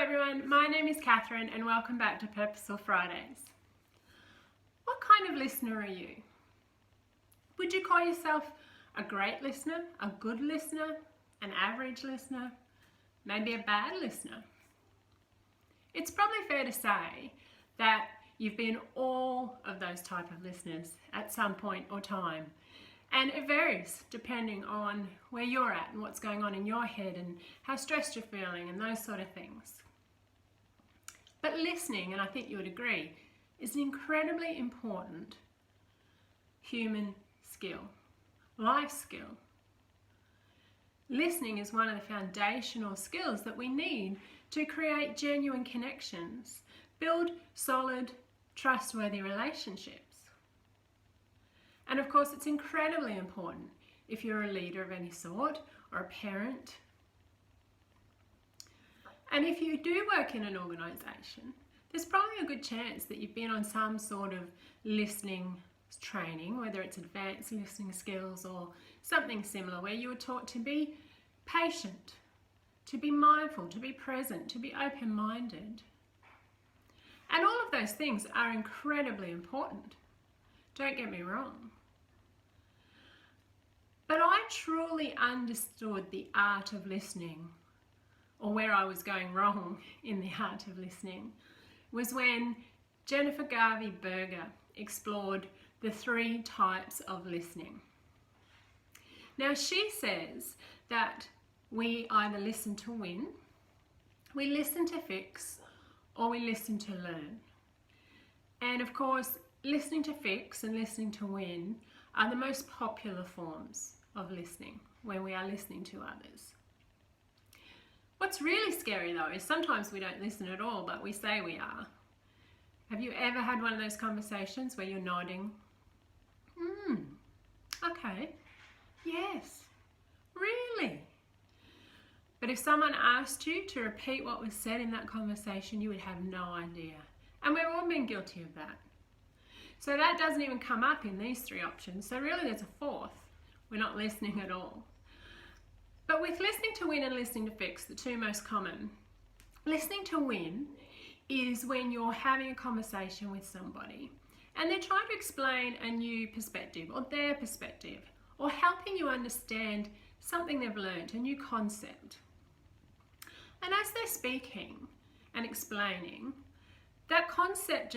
everyone, my name is Catherine and welcome back to Purposeful Fridays. What kind of listener are you? Would you call yourself a great listener, a good listener, an average listener, maybe a bad listener? It's probably fair to say that you've been all of those type of listeners at some point or time. And it varies depending on where you're at and what's going on in your head and how stressed you're feeling and those sort of things. But listening, and I think you would agree, is an incredibly important human skill, life skill. Listening is one of the foundational skills that we need to create genuine connections, build solid, trustworthy relationships. And of course, it's incredibly important if you're a leader of any sort or a parent. And if you do work in an organisation, there's probably a good chance that you've been on some sort of listening training, whether it's advanced listening skills or something similar, where you were taught to be patient, to be mindful, to be present, to be open-minded. And all of those things are incredibly important. Don't get me wrong. But I truly understood the art of listening, or where I was going wrong in the art of listening, was when Jennifer Garvey Berger explored the 3 types of listening. Now she says that we either listen to win, we listen to fix, or we listen to learn. And of course, listening to fix and listening to win are the most popular forms of listening when we are listening to others. What's really scary though is sometimes we don't listen at all, but we say we are. Have you ever had one of those conversations where you're nodding? Okay, yes, really? But if someone asked you to repeat what was said in that conversation, you would have no idea. And we've all been guilty of that. So that doesn't even come up in these 3 options. So really there's a 4th. We're not listening at all. But with listening to win and listening to fix, the 2 most common, listening to win is when you're having a conversation with somebody and they're trying to explain a new perspective or their perspective, or helping you understand something they've learned, a new concept. And as they're speaking and explaining, that concept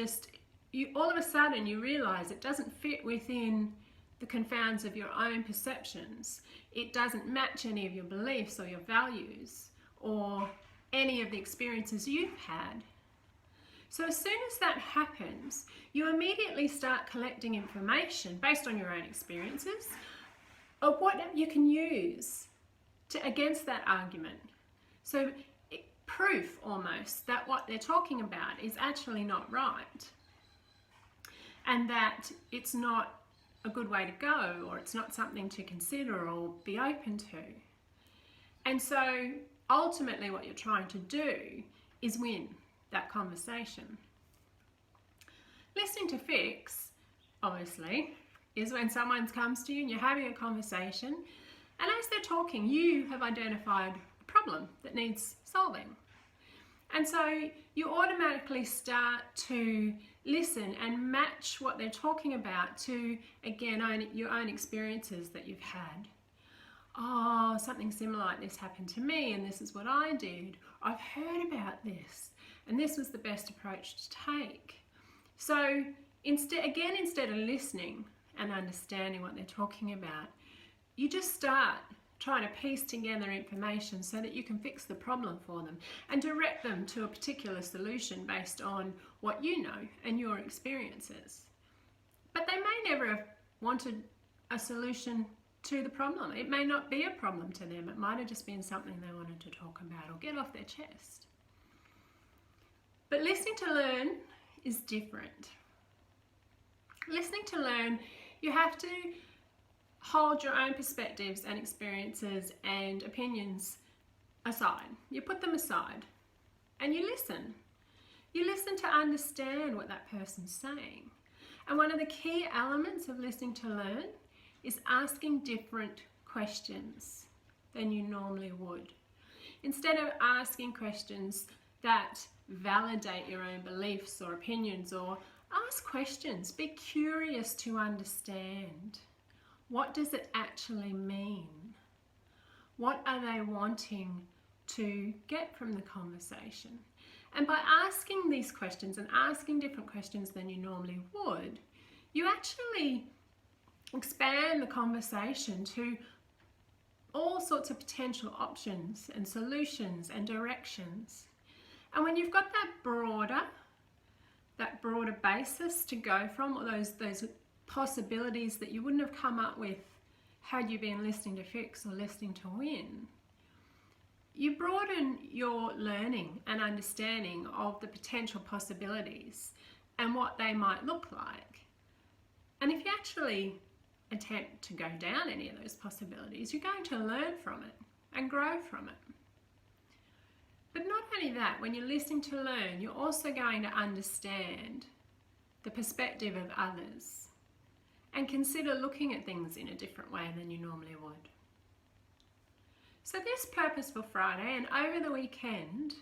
all of a sudden you realise it doesn't fit within the confounds of your own perceptions. It doesn't match any of your beliefs or your values or any of the experiences you've had. So as soon as that happens, you immediately start collecting information based on your own experiences of what you can use against that argument. So proof almost that what they're talking about is actually not right, and that it's not a good way to go, or it's not something to consider or be open to. And so ultimately what you're trying to do is win that conversation. Listening to fix, obviously, is when someone comes to you and you're having a conversation, and as they're talking, you have identified a problem that needs solving. And so you automatically start to listen and match what they're talking about to, again, your own experiences that you've had. Oh, something similar like this happened to me, and this is what I did. I've heard about this, and this was the best approach to take. So instead of listening and understanding what they're talking about, you just start trying to piece together information so that you can fix the problem for them and direct them to a particular solution based on what you know and your experiences. But they may never have wanted a solution to the problem. It may not be a problem to them. It might have just been something they wanted to talk about or get off their chest. But listening to learn is different. Listening to learn, you have to hold your own perspectives and experiences and opinions aside. You put them aside and you listen. You listen to understand what that person's saying. And one of the key elements of listening to learn is asking different questions than you normally would. Instead of asking questions that validate your own beliefs or opinions, or ask questions. Be curious to understand. What does it actually mean? What are they wanting to get from the conversation? And by asking these questions and asking different questions than you normally would, you actually expand the conversation to all sorts of potential options and solutions and directions. And when you've got that broader basis to go from, or those possibilities that you wouldn't have come up with had you been listening to Fix or listening to Win, you broaden your learning and understanding of the potential possibilities and what they might look like. And if you actually attempt to go down any of those possibilities, you're going to learn from it and grow from it. But not only that, when you're listening to learn, you're also going to understand the perspective of others and consider looking at things in a different way than you normally would. So this Purposeful Friday and over the weekend,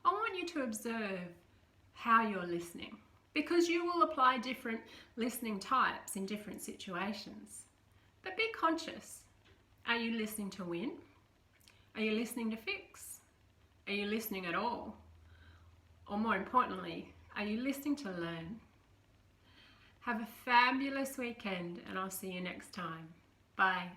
I want you to observe how you're listening, because you will apply different listening types in different situations. But be conscious. Are you listening to win? Are you listening to fix? Are you listening at all? Or more importantly, are you listening to learn? Have a fabulous weekend, and I'll see you next time. Bye.